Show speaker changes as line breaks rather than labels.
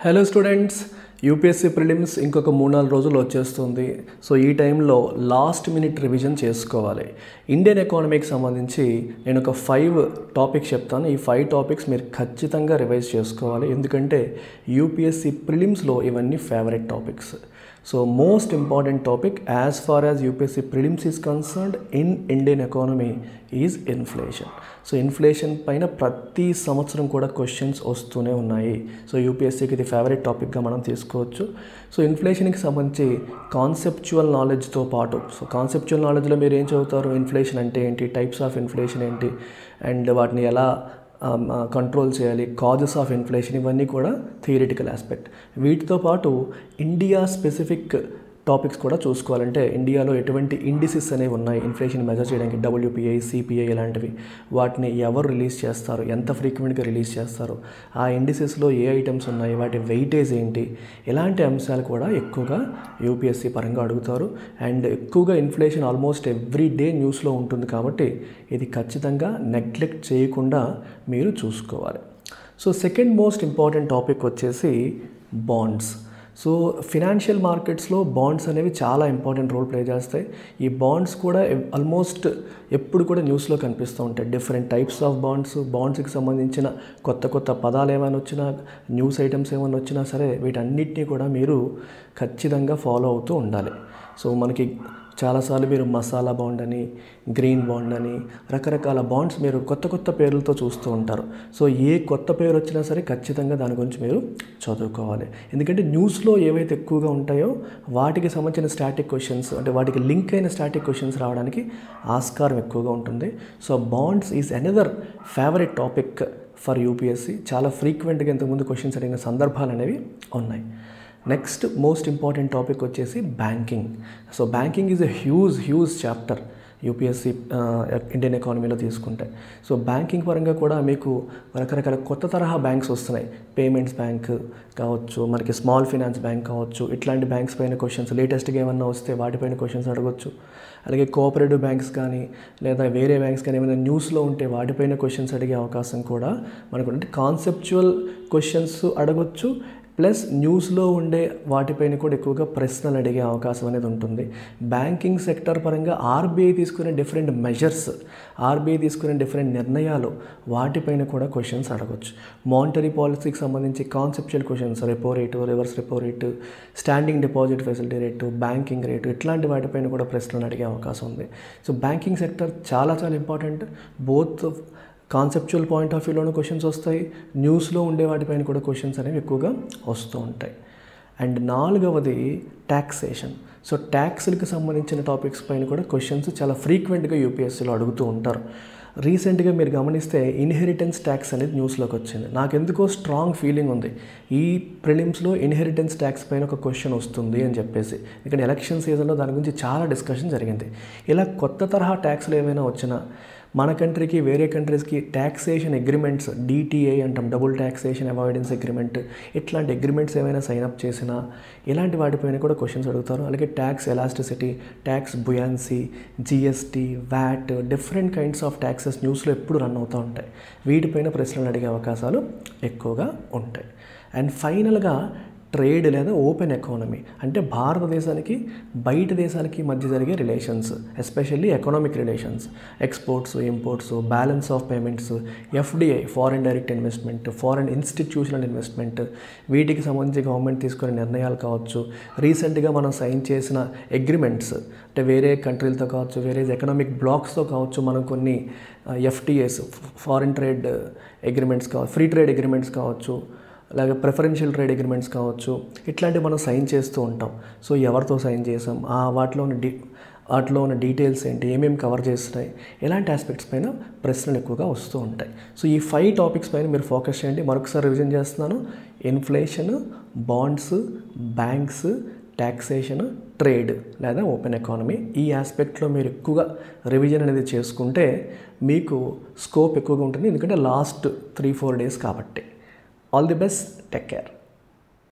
Hello students, UPSC prelims ఇంకొక 3-4 రోజులు వచ్చేస్తుంది. సో ఈ టైంలో లాస్ట్ మినిట్ రివిజన్ చేసుకోవాలి. ఇండియన్ ఎకానమీకి సంబంధించి నేను ఒక 5 టాపిక్స్ చెప్తాను. ఈ 5 టాపిక్స్ మీరు ఖచ్చితంగా రివైజ్ చేసుకోవాలి, ఎందుకంటే యూపీఎస్సీ ప్రిలిమ్స్లో ఇవన్నీ favourite topics. So most important topic as far as UPSC prelims is concerned in Indian economy is inflation. So inflation పైన ప్రతి సంవత్సరం కూడా క్వశ్చన్స్ వస్తూనే ఉన్నాయి. సో యూపీఎస్సీకి ఇది ఫేవరెట్ టాపిక్గా మనం తీసుకోవచ్చు. సో ఇన్ఫ్లేషన్కి సంబంధించి కాన్సెప్చువల్ నాలెడ్జ్తో పాటు, సో కాన్సెప్చువల్ నాలెడ్జ్లో మీరు ఏం చదువుతారు, ఇన్ఫ్లేషన్ అంటే ఏంటి, టైప్స్ ఆఫ్ ఇన్ఫ్లేషన్ ఏంటి, అండ్ వాటిని ఎలా కంట్రోల్ చేయాలి, కాజెస్ ఆఫ్ ఇన్ఫ్లేషన్, ఇవన్నీ కూడా థియరిటికల్ ఆస్పెక్ట్. వీటితో పాటు ఇండియా స్పెసిఫిక్ టాపిక్స్ కూడా చూసుకోవాలంటే ఇండియాలో ఎటువంటి ఇండిసిస్ అనేవి ఉన్నాయి ఇన్ఫ్లేషన్ మెజర్ చేయడానికి, డబ్ల్యూపీఐ, సిపిఐ ఇలాంటివి. వాటిని ఎవరు రిలీజ్ చేస్తారు, ఎంత ఫ్రీక్వెంట్గా రిలీజ్ చేస్తారు, ఆ ఇండిసిస్లో ఏ ఐటమ్స్ ఉన్నాయి, వాటి వెయిటేజ్ ఏంటి, ఇలాంటి అంశాలు కూడా ఎక్కువగా యూపీఎస్సీ పరంగా అడుగుతారు. అండ్ ఎక్కువగా ఇన్ఫ్లేషన్ ఆల్మోస్ట్ ఎవ్రీ డే న్యూస్లో ఉంటుంది కాబట్టి ఇది ఖచ్చితంగా నెగ్లెక్ట్ చేయకుండా మీరు చూసుకోవాలి. So second most important topic వచ్చేసి బాండ్స్. సో ఫినాన్షియల్ మార్కెట్స్లో బాండ్స్ అనేవి చాలా ఇంపార్టెంట్ రోల్ ప్లే చేస్తాయి. ఈ బాండ్స్ కూడా ఆల్మోస్ట్ ఎప్పుడు కూడా న్యూస్లో కనిపిస్తూ ఉంటాయి. డిఫరెంట్ టైప్స్ ఆఫ్ బాండ్స్కి సంబంధించిన కొత్త పదాలు ఏమైనా వచ్చినా, న్యూస్ ఐటమ్స్ ఏమైనా వచ్చినా సరే వీటన్నిటినీ కూడా మీరు ఖచ్చితంగా ఫాలో అవుతూ ఉండాలి. సో మనకి చాలాసార్లు మీరు మసాలా బాండ్ అని, గ్రీన్ బాండ్ అని, రకరకాల బాండ్స్ మీరు కొత్త పేర్లతో చూస్తూ ఉంటారు. సో ఏ కొత్త పేరు వచ్చినా సరే ఖచ్చితంగా దాని గురించి మీరు చదువుకోవాలి, ఎందుకంటే న్యూస్లో ఏవైతే ఎక్కువగా ఉంటాయో వాటికి సంబంధించిన స్టాటిక్ క్వశ్చన్స్, అంటే వాటికి లింక్ అయిన స్టాటిక్ క్వశ్చన్స్ రావడానికి ఆస్కారం ఎక్కువగా ఉంటుంది. So bonds is another favourite topic for UPSC. చాలా ఫ్రీక్వెంట్గా ఇంతకుముందు క్వశ్చన్స్ అడిగిన సందర్భాలు అనేవి ఉన్నాయి. నెక్స్ట్ మోస్ట్ ఇంపార్టెంట్ టాపిక్ వచ్చేసి banking. So banking is a huge chapter UPSC Indian ఎకానమీలో తీసుకుంటే. సో బ్యాంకింగ్ పరంగా కూడా మీకు రకరకాల కొత్త తరహా బ్యాంక్స్ వస్తున్నాయి. పేమెంట్స్ బ్యాంక్ కావచ్చు, మనకి స్మాల్ ఫినాన్స్ బ్యాంక్ కావచ్చు, ఇట్లాంటి బ్యాంక్స్ పైన క్వశ్చన్స్ లేటెస్ట్గా ఏమన్నా వస్తే వాటిపైన క్వశ్చన్స్ అడగవచ్చు. అలాగే కోఆపరేటివ్ బ్యాంక్స్ కానీ లేదా వేరే బ్యాంక్స్ కానీ ఏమైనా న్యూస్లో ఉంటే వాటిపైన క్వశ్చన్స్ అడిగే అవకాశం కూడా మనకు, అంటే కాన్సెప్చువల్ క్వశ్చన్స్ అడగవచ్చు, ప్లస్ న్యూస్లో ఉండే వాటిపైన కూడా ఎక్కువగా ప్రశ్నలు అడిగే అవకాశం అనేది ఉంటుంది. బ్యాంకింగ్ సెక్టర్ పరంగా ఆర్బీఐ తీసుకునే డిఫరెంట్ మెజర్స్, ఆర్బీఐ తీసుకునే డిఫరెంట్ నిర్ణయాలు, వాటిపైన కూడా క్వశ్చన్స్ అడగవచ్చు. మానిటరీ పాలసీకి సంబంధించి conceptual questions, repo rate, reverse repo rate, standing deposit facility rate, banking rate, ఇట్లాంటి వాటిపైన కూడా ప్రశ్నలు అడిగే అవకాశం ఉంది. సో బ్యాంకింగ్ సెక్టర్ చాలా important. Both conceptual point of వ్యూలోనూ క్వశ్చన్స్ వస్తాయి, న్యూస్లో ఉండే వాటిపైన కూడా క్వశ్చన్స్ అనేవి ఎక్కువగా వస్తూ ఉంటాయి. అండ్ 4వది ట్యాక్సేషన్. సో ట్యాక్స్లకు సంబంధించిన టాపిక్స్ పైన కూడా క్వశ్చన్స్ చాలా ఫ్రీక్వెంట్గా యూపీఎస్సీలో అడుగుతూ ఉంటారు. రీసెంట్గా మీరు గమనిస్తే ఇన్హెరిటెన్స్ ట్యాక్స్ అనేది న్యూస్లోకి వచ్చింది. నాకెందుకో స్ట్రాంగ్ ఫీలింగ్ ఉంది ఈ ప్రిలిమ్స్లో ఇన్హెరిటెన్స్ ట్యాక్స్ పైన ఒక క్వశ్చన్ వస్తుంది అని చెప్పేసి, ఎందుకంటే ఎలక్షన్ సీజన్లో దాని గురించి చాలా డిస్కషన్ జరిగింది. ఇలా కొత్త తరహా ట్యాక్స్లు ఏమైనా వచ్చినా మన కంట్రీకి వేరే కంట్రీస్కి ట్యాక్సేషన్ అగ్రిమెంట్స్, డిటిఐ అంటాం, డబుల్ ట్యాక్సేషన్ అవాయిడెన్స్ అగ్రిమెంట్, ఇట్లాంటి అగ్రిమెంట్స్ ఏమైనా సైన్అప్ చేసినా ఇలాంటి వాటిపైన కూడా క్వశ్చన్స్ అడుగుతారు. అలాగే tax elasticity, tax buoyancy, GST, VAT, different kinds of taxes న్యూస్లో ఎప్పుడు రన్ అవుతూ ఉంటాయి. వీటిపైన ప్రశ్నలు అడిగే అవకాశాలు ఎక్కువగా ఉంటాయి. అండ్ ఫైనల్గా ట్రేడ్ లేదా ఓపెన్ ఎకానమీ, అంటే భారతదేశానికి బయట దేశాలకి మధ్య జరిగే relations, especially economic relations, exports, imports, balance of payments, FDI, foreign direct investment, foreign institutional investment, వీటికి సంబంధించి గవర్నమెంట్ తీసుకునే నిర్ణయాలు కావచ్చు, రీసెంట్గా మనం సైన్ చేసిన అగ్రిమెంట్స్, అంటే వేరే కంట్రీలతో కావచ్చు, వేరే ఎకనామిక్ బ్లాక్స్తో కావచ్చు, మనం కొన్ని ఎఫ్టీఏస్, ఫారెన్ ట్రేడ్ అగ్రిమెంట్స్ కావచ్చు, ఫ్రీ ట్రేడ్ అగ్రిమెంట్స్ కావచ్చు, అలాగే ప్రిఫరెన్షియల్ ట్రేడ్ అగ్రిమెంట్స్ కావచ్చు, ఇట్లాంటివి మనం సైన్ చేస్తూ ఉంటాం. సో ఎవరితో సైన్ చేసాం, వాటిలో ఉన్న డీటెయిల్స్ ఏంటి, ఏమేమి కవర్ చేస్తున్నాయి, ఇలాంటి ఆస్పెక్ట్స్ పైన ప్రశ్నలు ఎక్కువగా వస్తూ ఉంటాయి. సో ఈ 5 టాపిక్స్ పైన మీరు ఫోకస్ చేయండి. మరొకసారి రివిజన్ చేస్తున్నాను. Inflation, bonds, banks, taxation, trade లేదా ఓపెన్ ఎకానమీ, ఈ ఆస్పెక్ట్లో మీరు ఎక్కువగా రివిజన్ అనేది చేసుకుంటే మీకు స్కోప్ ఎక్కువగా ఉంటుంది, ఎందుకంటే లాస్ట్ 3-4 డేస్ కాబట్టి. All the best, take care.